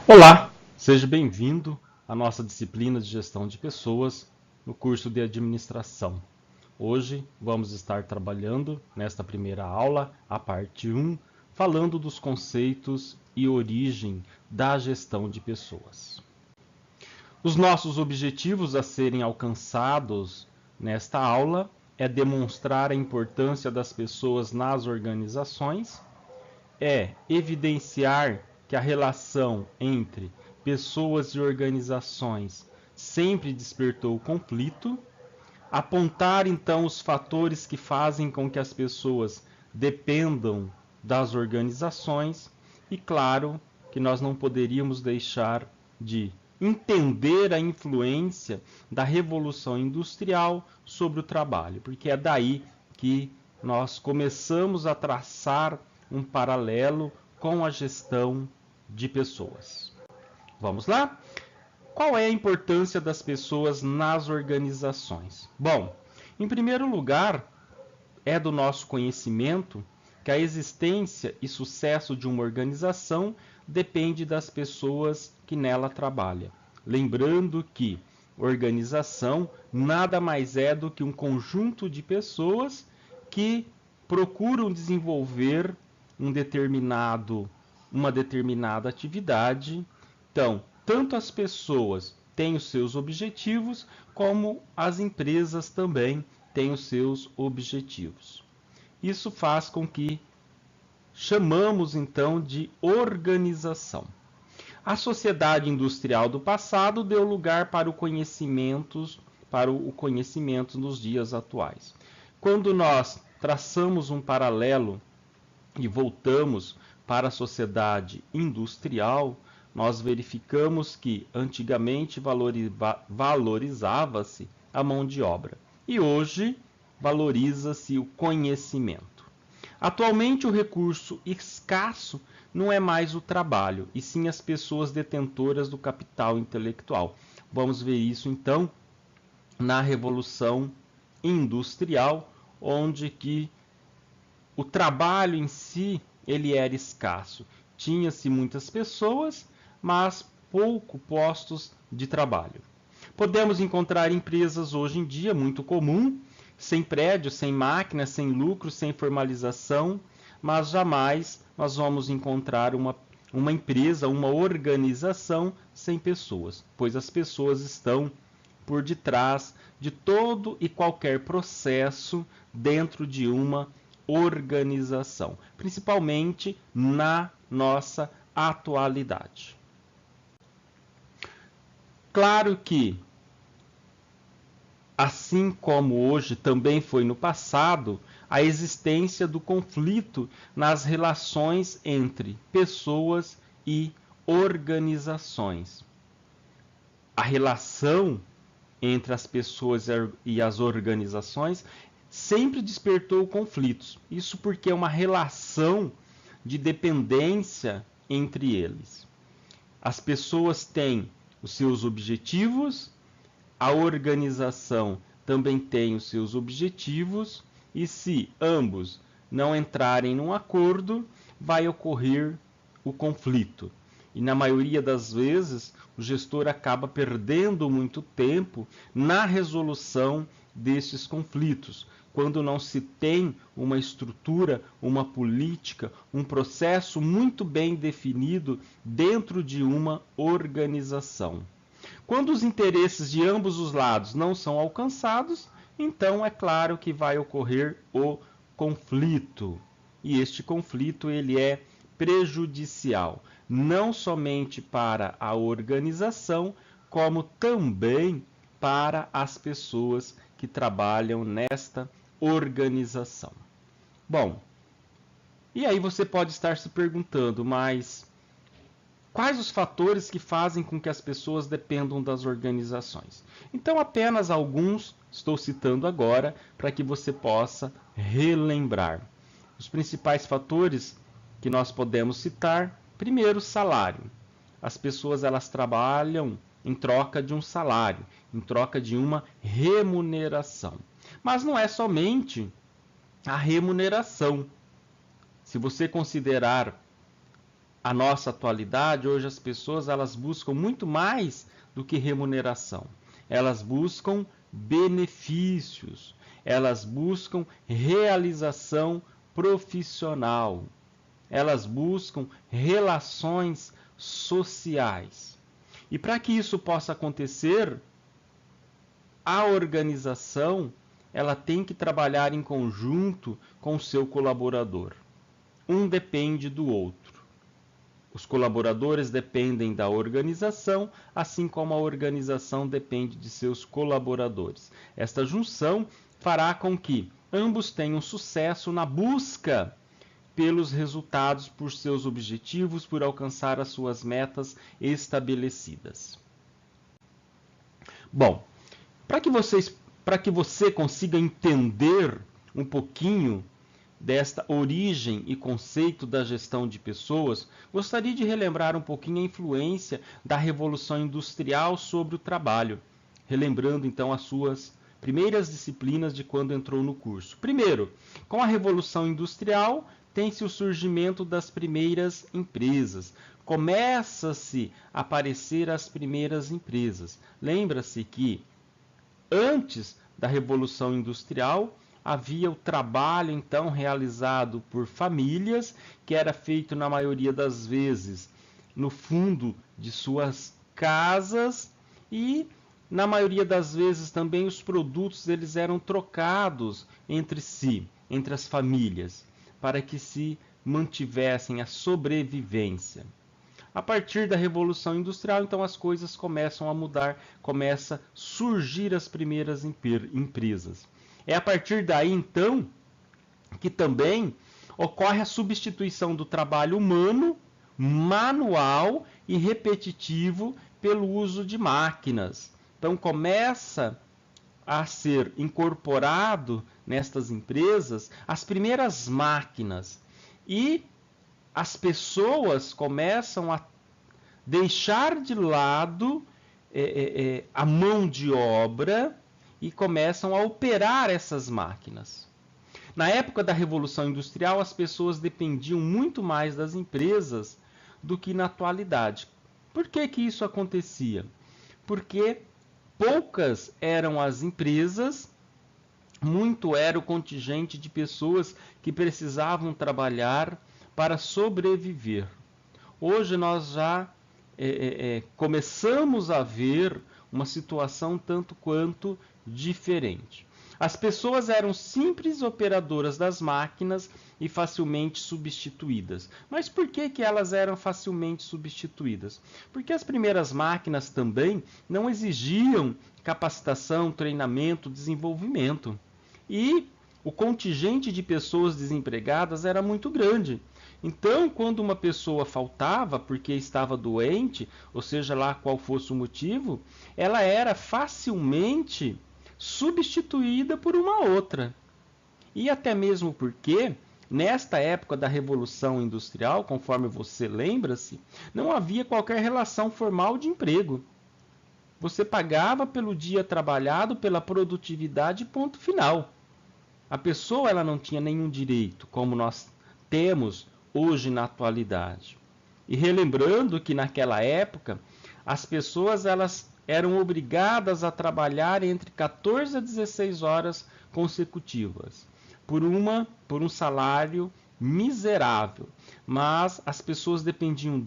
Olá, seja bem-vindo à nossa disciplina de gestão de pessoas no curso de administração. Hoje vamos estar trabalhando nesta primeira aula, a parte 1, falando dos conceitos e origem da gestão de pessoas. Os nossos objetivos a serem alcançados nesta aula é demonstrar a importância das pessoas nas organizações, é evidenciar que a relação entre pessoas e organizações sempre despertou conflito, apontar então os fatores que fazem com que as pessoas dependam das organizações e, claro, que nós não poderíamos deixar de entender a influência da Revolução Industrial sobre o trabalho, porque é daí que nós começamos a traçar um paralelo com a gestão de pessoas. Vamos lá? Qual é a importância das pessoas nas organizações? Bom, em primeiro lugar, é do nosso conhecimento que a existência e sucesso de uma organização depende das pessoas que nela trabalham. Lembrando que organização nada mais é do que um conjunto de pessoas que procuram desenvolver uma determinada atividade. Então, tanto as pessoas têm os seus objetivos, como as empresas também têm os seus objetivos. Isso faz com que chamamos então de organização. A sociedade industrial do passado deu lugar para o conhecimento nos dias atuais. Quando nós traçamos um paralelo e voltamos para a sociedade industrial, nós verificamos que antigamente valorizava-se a mão de obra e hoje valoriza-se o conhecimento. Atualmente, o recurso escasso não é mais o trabalho, e sim as pessoas detentoras do capital intelectual. Vamos ver isso então na Revolução Industrial, onde que o trabalho em si ele era escasso. Tinha-se muitas pessoas, mas pouco postos de trabalho. Podemos encontrar empresas hoje em dia muito comum, sem prédios, sem máquinas, sem lucro, sem formalização, mas jamais nós vamos encontrar uma empresa, uma organização sem pessoas, pois as pessoas estão por detrás de todo e qualquer processo dentro de uma organização, principalmente na nossa atualidade. Claro que, assim como hoje também foi no passado, a existência do conflito nas relações entre pessoas e organizações. A relação entre as pessoas e as organizações sempre despertou conflitos. Isso porque é uma relação de dependência entre eles. As pessoas têm os seus objetivos, a organização também tem os seus objetivos, e se ambos não entrarem num acordo, vai ocorrer o conflito. E na maioria das vezes, o gestor acaba perdendo muito tempo na resolução desses conflitos, quando não se tem uma estrutura, uma política, um processo muito bem definido dentro de uma organização. Quando os interesses de ambos os lados não são alcançados, então é claro que vai ocorrer o conflito. E este conflito ele é prejudicial, não somente para a organização, como também para as pessoas que trabalham nesta organização. Bom, e aí você pode estar se perguntando, mas quais os fatores que fazem com que as pessoas dependam das organizações? Então, apenas alguns estou citando agora para que você possa relembrar. Os principais fatores que nós podemos citar, primeiro, salário. As pessoas elas trabalham em troca de um salário, em troca de uma remuneração. Mas não é somente a remuneração. Se você considerar a nossa atualidade, hoje as pessoas elas buscam muito mais do que remuneração. Elas buscam benefícios, elas buscam realização profissional, elas buscam relações sociais. E para que isso possa acontecer, a organização ela tem que trabalhar em conjunto com o seu colaborador. Um depende do outro. Os colaboradores dependem da organização, assim como a organização depende de seus colaboradores. Esta junção fará com que ambos tenham sucesso na busca pelos resultados, por seus objetivos, por alcançar as suas metas estabelecidas. Bom, para que você consiga entender um pouquinho desta origem e conceito da gestão de pessoas, gostaria de relembrar um pouquinho a influência da Revolução Industrial sobre o trabalho, relembrando então as suas primeiras disciplinas de quando entrou no curso. Primeiro, com a Revolução Industrial, tem-se o surgimento das primeiras empresas. Começa-se a aparecer as primeiras empresas. Lembra-se que antes da Revolução Industrial, havia o trabalho então realizado por famílias, que era feito na maioria das vezes no fundo de suas casas, e na maioria das vezes também os produtos eles eram trocados entre si, entre as famílias, para que se mantivessem a sobrevivência. A partir da Revolução Industrial, então, as coisas começam a mudar, começa a surgir as primeiras empresas. É a partir daí, então, que também ocorre a substituição do trabalho humano, manual e repetitivo pelo uso de máquinas. Então, começa a ser incorporado nestas empresas as primeiras máquinas e as pessoas começam a deixar de lado a mão de obra e começam a operar essas máquinas. Na época da Revolução Industrial, as pessoas dependiam muito mais das empresas do que na atualidade. Por que que isso acontecia? Porque poucas eram as empresas, muito era o contingente de pessoas que precisavam trabalhar para sobreviver. Hoje nós já começamos a ver uma situação tanto quanto diferente. As pessoas eram simples operadoras das máquinas e facilmente substituídas. Mas por que que elas eram facilmente substituídas? Porque as primeiras máquinas também não exigiam capacitação, treinamento, desenvolvimento. E o contingente de pessoas desempregadas era muito grande. Então, quando uma pessoa faltava porque estava doente, ou seja lá qual fosse o motivo, ela era facilmente substituída por uma outra. E até mesmo porque, nesta época da Revolução Industrial, conforme você lembra-se, não havia qualquer relação formal de emprego. Você pagava pelo dia trabalhado, pela produtividade, ponto final. A pessoa ela não tinha nenhum direito, como nós temos hoje na atualidade. E relembrando que naquela época as pessoas elas eram obrigadas a trabalhar entre 14 a 16 horas consecutivas por um salário miserável, mas as pessoas dependiam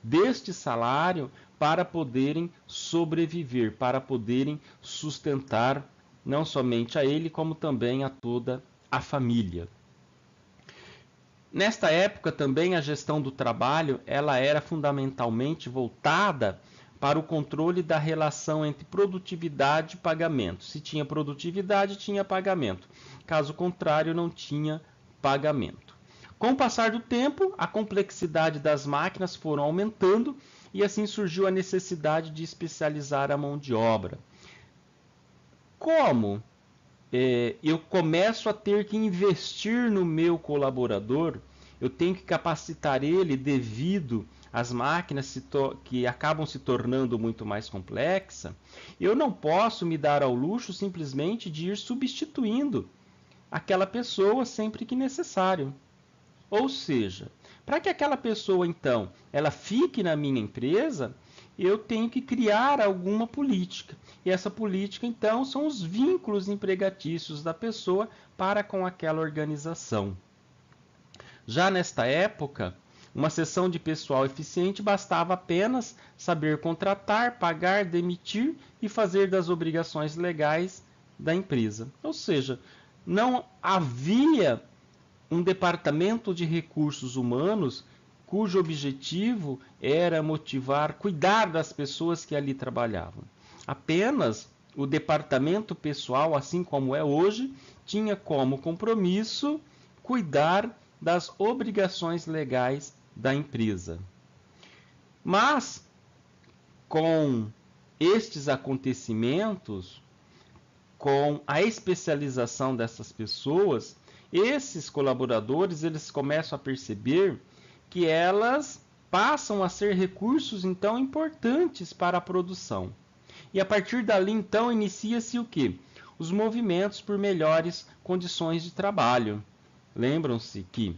deste salário para poderem sobreviver, para poderem sustentar não somente a ele, como também a toda a família. Nesta época também a gestão do trabalho ela era fundamentalmente voltada para o controle da relação entre produtividade e pagamento. Se tinha produtividade, tinha pagamento. Caso contrário, não tinha pagamento. Com o passar do tempo, a complexidade das máquinas foram aumentando e assim surgiu a necessidade de especializar a mão de obra. Como eu começo a ter que investir no meu colaborador, eu tenho que capacitar ele devido às máquinas que acabam se tornando muito mais complexas, eu não posso me dar ao luxo simplesmente de ir substituindo aquela pessoa sempre que necessário. Ou seja, Para que aquela pessoa, então, ela fique na minha empresa, eu tenho que criar alguma política. E essa política, então, são os vínculos empregatícios da pessoa para com aquela organização. Já nesta época, uma seção de pessoal eficiente bastava apenas saber contratar, pagar, demitir e fazer das obrigações legais da empresa. Ou seja, não havia um departamento de recursos humanos cujo objetivo era motivar, cuidar das pessoas que ali trabalhavam. Apenas o departamento pessoal, assim como é hoje, tinha como compromisso cuidar das obrigações legais da empresa. Mas, com estes acontecimentos, com a especialização dessas pessoas, esses colaboradores eles começam a perceber que elas passam a ser recursos então importantes para a produção. E a partir dali então inicia-se o quê? Os movimentos por melhores condições de trabalho. Lembram-se que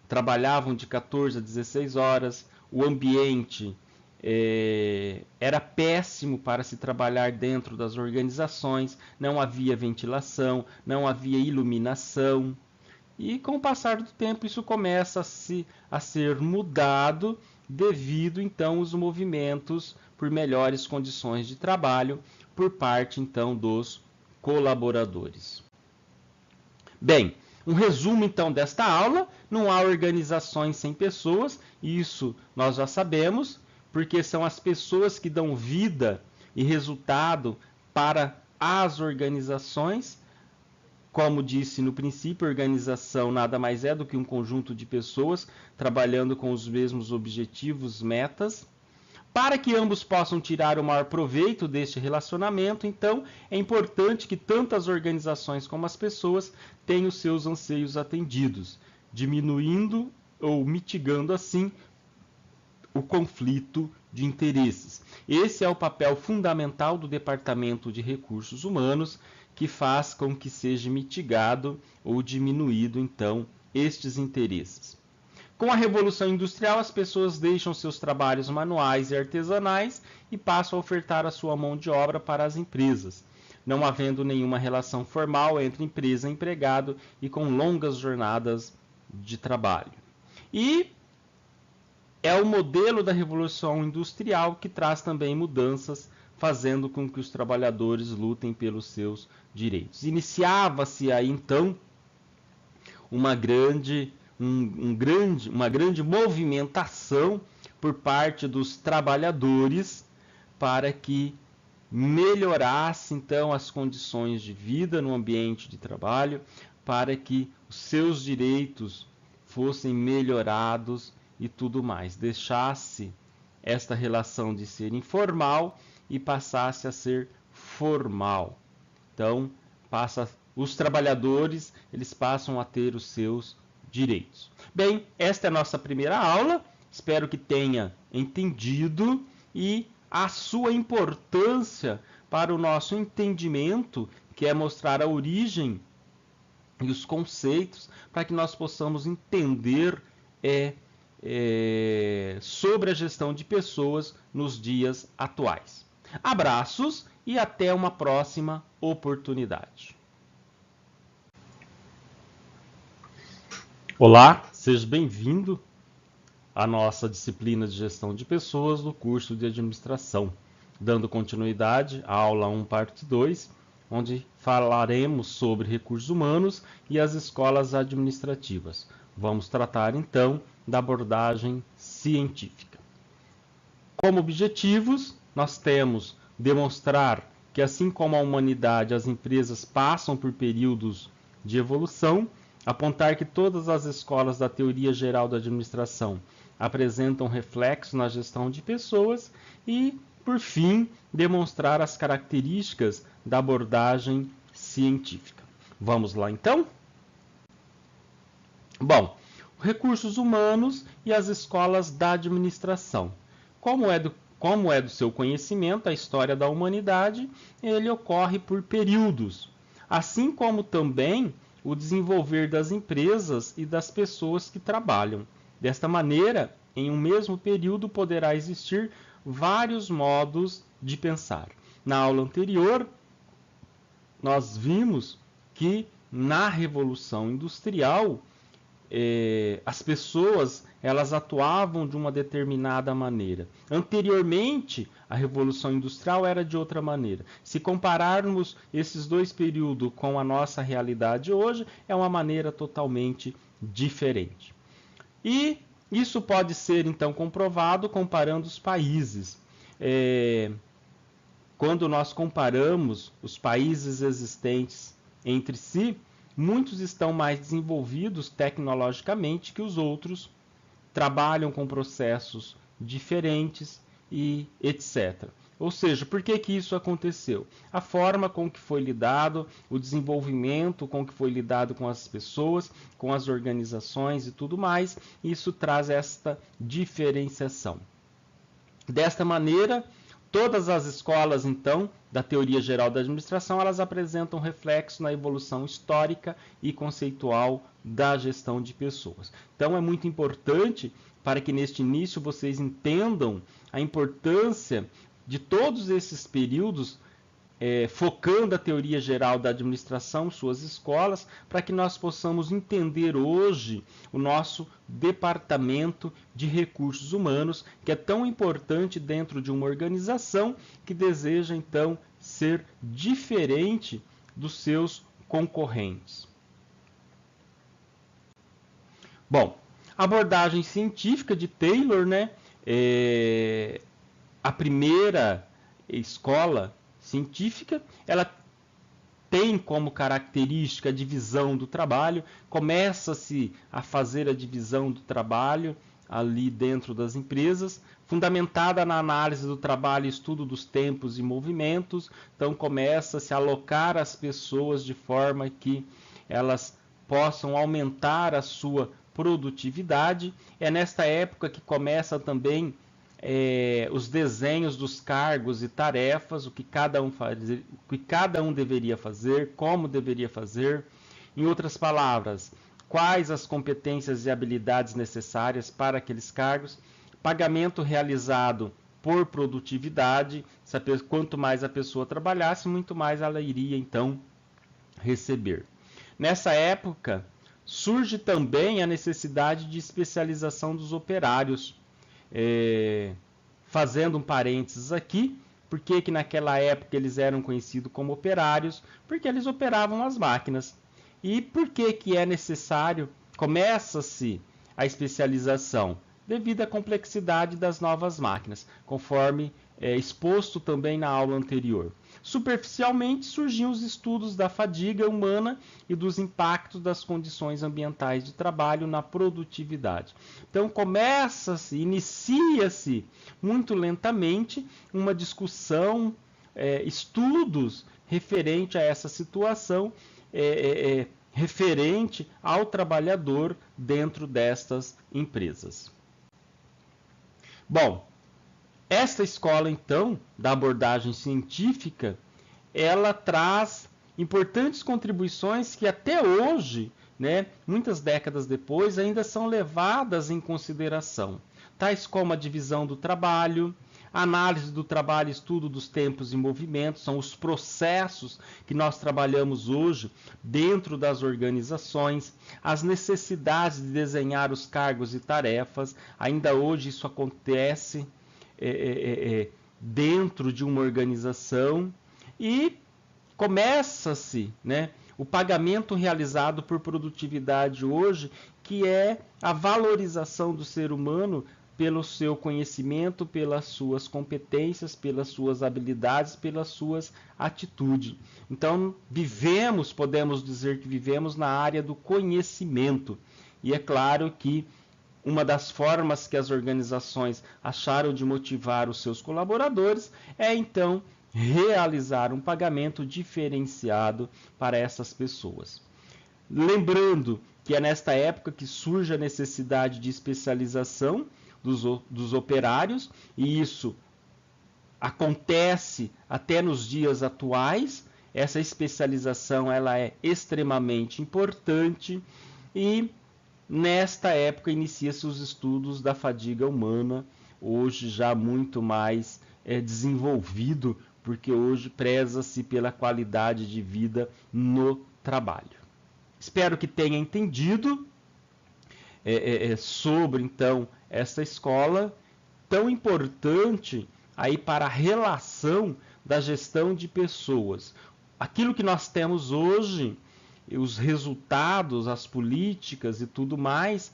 trabalhavam de 14 a 16 horas, o ambiente era péssimo para se trabalhar dentro das organizações, não havia ventilação, não havia iluminação. E com o passar do tempo isso começa a ser mudado devido então aos movimentos por melhores condições de trabalho por parte então dos colaboradores. Bem, um resumo então desta aula: não há organizações sem pessoas, isso nós já sabemos, porque são as pessoas que dão vida e resultado para as organizações. Como disse no princípio, organização nada mais é do que um conjunto de pessoas trabalhando com os mesmos objetivos, metas. Para que ambos possam tirar o maior proveito deste relacionamento, então, é importante que tanto as organizações como as pessoas tenham os seus anseios atendidos, diminuindo ou mitigando assim o conflito de interesses. Esse é o papel fundamental do Departamento de Recursos Humanos, que faz com que seja mitigado ou diminuído, então, estes interesses. Com a Revolução Industrial, as pessoas deixam seus trabalhos manuais e artesanais e passam a ofertar a sua mão de obra para as empresas, não havendo nenhuma relação formal entre empresa e empregado e com longas jornadas de trabalho. E é o modelo da Revolução Industrial que traz também mudanças, fazendo com que os trabalhadores lutem pelos seus direitos. Iniciava-se aí, então, uma grande movimentação por parte dos trabalhadores para que melhorasse, então, as condições de vida no ambiente de trabalho, para que os seus direitos fossem melhorados e tudo mais. Deixasse esta relação de ser informal e passasse a ser formal. Então, os trabalhadores eles passam a ter os seus direitos. Bem, esta é a nossa primeira aula. Espero que tenha entendido e a sua importância para o nosso entendimento, que é mostrar a origem e os conceitos para que nós possamos entender sobre a gestão de pessoas nos dias atuais. Abraços e até uma próxima oportunidade. Olá, seja bem-vindo à nossa disciplina de gestão de pessoas do curso de administração, dando continuidade à aula 1, parte 2, onde falaremos sobre recursos humanos e as escolas administrativas. Vamos tratar então da abordagem científica. Como objetivos, nós temos demonstrar que, assim como a humanidade, as empresas passam por períodos de evolução, apontar que todas as escolas da teoria geral da administração apresentam reflexo na gestão de pessoas e, por fim, demonstrar as características da abordagem científica. Vamos lá então? Bom, recursos humanos e as escolas da administração. Como é do seu conhecimento, a história da humanidade, ele ocorre por períodos, assim como também o desenvolver das empresas e das pessoas que trabalham. Desta maneira, em um mesmo período poderá existir vários modos de pensar. Na aula anterior, nós vimos que na Revolução Industrial, as pessoas elas atuavam de uma determinada maneira. Anteriormente, a Revolução Industrial era de outra maneira. Se compararmos esses dois períodos com a nossa realidade hoje, é uma maneira totalmente diferente. E isso pode ser, então, comprovado comparando os países. Quando nós comparamos os países existentes entre si, muitos estão mais desenvolvidos tecnologicamente que os outros, trabalham com processos diferentes e etc. Ou seja, por que isso aconteceu? A forma com que foi lidado, o desenvolvimento com que foi lidado com as pessoas, com as organizações e tudo mais, isso traz esta diferenciação. Desta maneira, todas as escolas, então, da teoria geral da administração, elas apresentam reflexo na evolução histórica e conceitual da gestão de pessoas. Então, é muito importante para que neste início vocês entendam a importância de todos esses períodos, focando a teoria geral da administração, suas escolas, para que nós possamos entender hoje o nosso departamento de recursos humanos, que é tão importante dentro de uma organização que deseja, então, ser diferente dos seus concorrentes. Bom, a abordagem científica de Taylor, né, a primeira escola científica, ela tem como característica a divisão do trabalho, começa-se a fazer a divisão do trabalho ali dentro das empresas, fundamentada na análise do trabalho e estudo dos tempos e movimentos, então começa-se a alocar as pessoas de forma que elas possam aumentar a sua produtividade. É nesta época que começa também os desenhos dos cargos e tarefas, o que cada um deveria fazer, como deveria fazer. Em outras palavras, quais as competências e habilidades necessárias para aqueles cargos, pagamento realizado por produtividade, quanto mais a pessoa trabalhasse, muito mais ela iria então receber. Nessa época, surge também a necessidade de especialização dos operários. Fazendo um parênteses aqui, por que naquela época eles eram conhecidos como operários? Porque eles operavam as máquinas. E por que é necessário, começa-se a especialização? Devido à complexidade das novas máquinas, conforme exposto também na aula anterior. Superficialmente surgiam os estudos da fadiga humana e dos impactos das condições ambientais de trabalho na produtividade. Então inicia-se muito lentamente uma discussão, estudos referente a essa situação, referente ao trabalhador dentro destas empresas. Bom, esta escola, então, da abordagem científica, ela traz importantes contribuições que até hoje, né, muitas décadas depois, ainda são levadas em consideração, tais como a divisão do trabalho, a análise do trabalho, estudo dos tempos e movimentos, são os processos que nós trabalhamos hoje dentro das organizações, as necessidades de desenhar os cargos e tarefas, ainda hoje isso acontece dentro de uma organização, e começa-se, né, o pagamento realizado por produtividade hoje, que é a valorização do ser humano pelo seu conhecimento, pelas suas competências, pelas suas habilidades, pelas suas atitudes. Então, podemos dizer que vivemos na área do conhecimento. E é claro que uma das formas que as organizações acharam de motivar os seus colaboradores é, então, realizar um pagamento diferenciado para essas pessoas. Lembrando que é nesta época que surge a necessidade de especialização dos operários, e isso acontece até nos dias atuais. Essa especialização ela é extremamente importante, e nesta época inicia-se os estudos da fadiga humana, hoje já muito mais desenvolvido, porque hoje preza-se pela qualidade de vida no trabalho. Espero que tenha entendido sobre, então, essa escola tão importante aí para a relação da gestão de pessoas. Aquilo que nós temos hoje, os resultados, as políticas e tudo mais,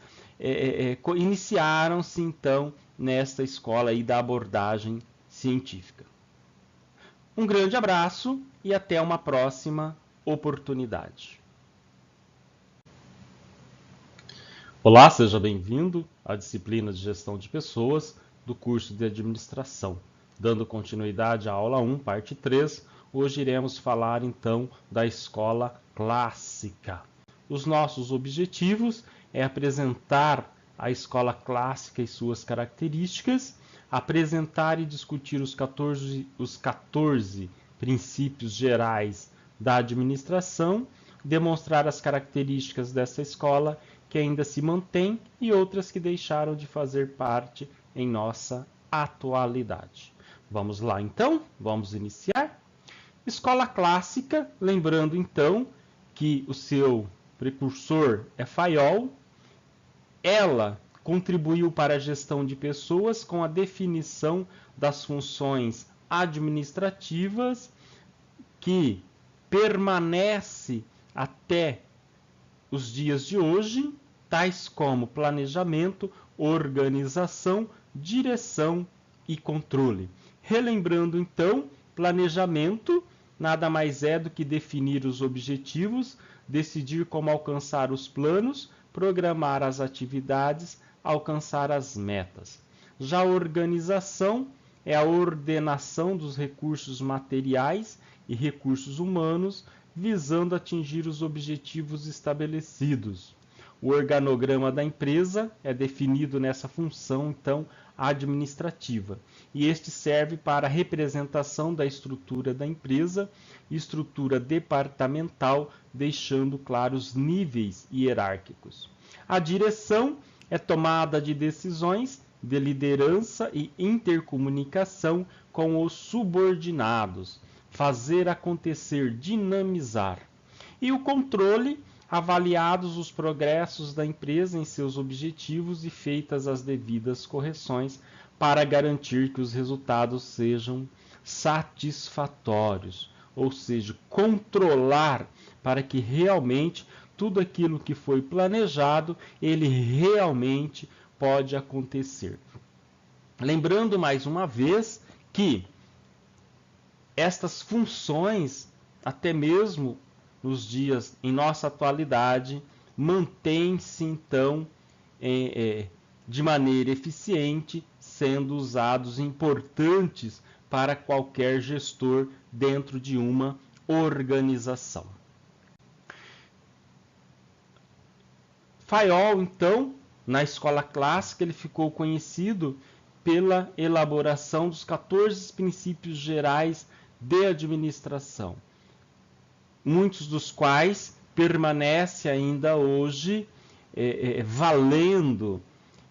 iniciaram-se, então, nesta escola aí da abordagem científica. Um grande abraço e até uma próxima oportunidade. Olá, seja bem-vindo à disciplina de Gestão de Pessoas do curso de Administração. Dando continuidade à aula 1, parte 3, hoje iremos falar então da escola clássica. Os nossos objetivos é apresentar a escola clássica e suas características, apresentar e discutir os 14 princípios gerais da administração, demonstrar as características dessa escola que ainda se mantém e outras que deixaram de fazer parte em nossa atualidade. Vamos lá então, vamos iniciar. Escola clássica, lembrando então que o seu precursor é Fayol, ela contribuiu para a gestão de pessoas com a definição das funções administrativas que permanece até os dias de hoje, tais como planejamento, organização, direção e controle. Relembrando então, planejamento nada mais é do que definir os objetivos, decidir como alcançar os planos, programar as atividades, alcançar as metas. Já a organização é a ordenação dos recursos materiais e recursos humanos, visando atingir os objetivos estabelecidos. O organograma da empresa é definido nessa função, então, administrativa, e este serve para a representação da estrutura da empresa, estrutura departamental, deixando claros níveis hierárquicos. A direção é tomada de decisões de liderança e intercomunicação com os subordinados, fazer acontecer, dinamizar. E o controle, avaliados os progressos da empresa em seus objetivos e feitas as devidas correções para garantir que os resultados sejam satisfatórios, ou seja, controlar para que realmente tudo aquilo que foi planejado, ele realmente pode acontecer. Lembrando mais uma vez que estas funções, até mesmo nos dias, em nossa atualidade, mantêm-se então de maneira eficiente, sendo usados importantes para qualquer gestor dentro de uma organização. Fayol, então, na escola clássica, ele ficou conhecido pela elaboração dos 14 princípios gerais de administração, muitos dos quais permanecem ainda hoje valendo,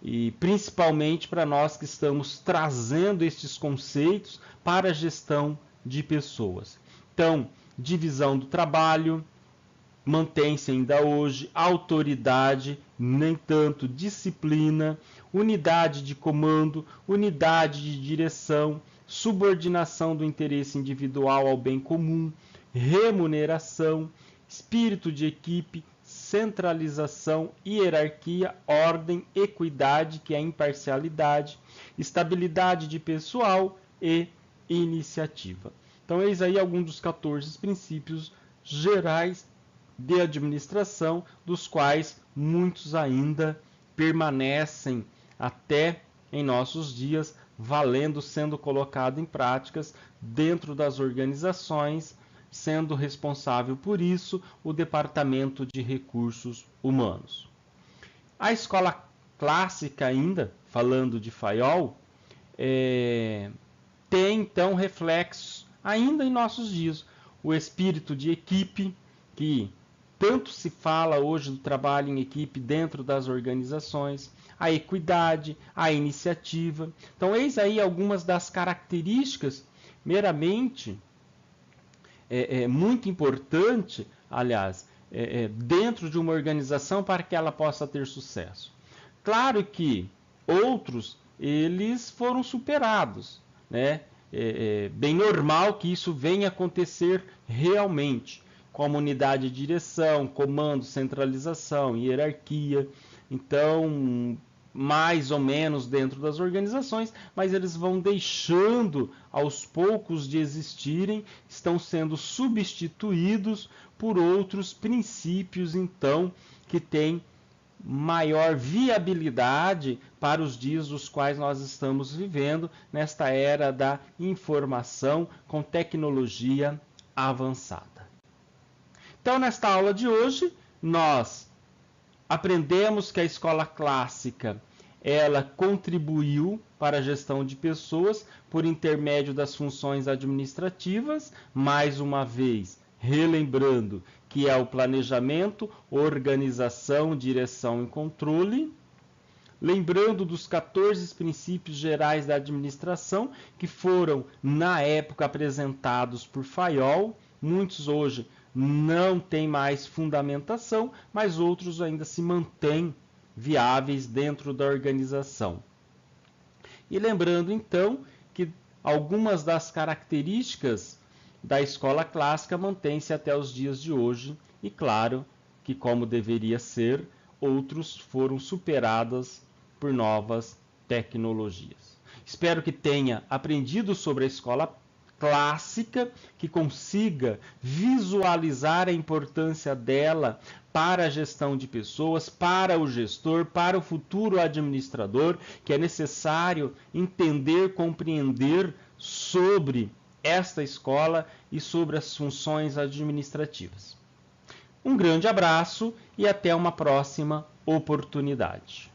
e principalmente para nós que estamos trazendo estes conceitos para a gestão de pessoas. Então, divisão do trabalho, mantém-se ainda hoje, autoridade, nem tanto disciplina, unidade de comando, unidade de direção, subordinação do interesse individual ao bem comum, remuneração, espírito de equipe, centralização, hierarquia, ordem, equidade, que é a imparcialidade, estabilidade de pessoal e iniciativa. Então, eis aí alguns dos 14 princípios gerais de administração, dos quais muitos ainda permanecem até em nossos dias, valendo, sendo colocado em práticas dentro das organizações, sendo responsável por isso o Departamento de Recursos Humanos. A escola clássica ainda, falando de Fayol, tem então reflexos ainda em nossos dias. O espírito de equipe, que tanto se fala hoje do trabalho em equipe dentro das organizações, a equidade, a iniciativa. Então, eis aí algumas das características meramente muito importante, aliás, dentro de uma organização para que ela possa ter sucesso. Claro que outros, eles foram superados, né? É bem normal que isso venha acontecer realmente, como unidade de direção, comando, centralização, hierarquia. Então, mais ou menos dentro das organizações, mas eles vão deixando aos poucos de existirem, estão sendo substituídos por outros princípios, então, que têm maior viabilidade para os dias dos quais nós estamos vivendo, nesta era da informação com tecnologia avançada. Então, nesta aula de hoje, nós aprendemos que a escola clássica, ela contribuiu para a gestão de pessoas por intermédio das funções administrativas, mais uma vez, relembrando que é o planejamento, organização, direção e controle. Lembrando dos 14 princípios gerais da administração, que foram, na época, apresentados por Fayol. Muitos hoje não têm mais fundamentação, mas outros ainda se mantêm viáveis dentro da organização. E lembrando, então, que algumas das características da escola clássica mantêm-se até os dias de hoje, e claro que, como deveria ser, outros foram superados por novas tecnologias. Espero que tenha aprendido sobre a escola clássica, que consiga visualizar a importância dela para a gestão de pessoas, para o gestor, para o futuro administrador, que é necessário entender, compreender sobre esta escola e sobre as funções administrativas. Um grande abraço e até uma próxima oportunidade.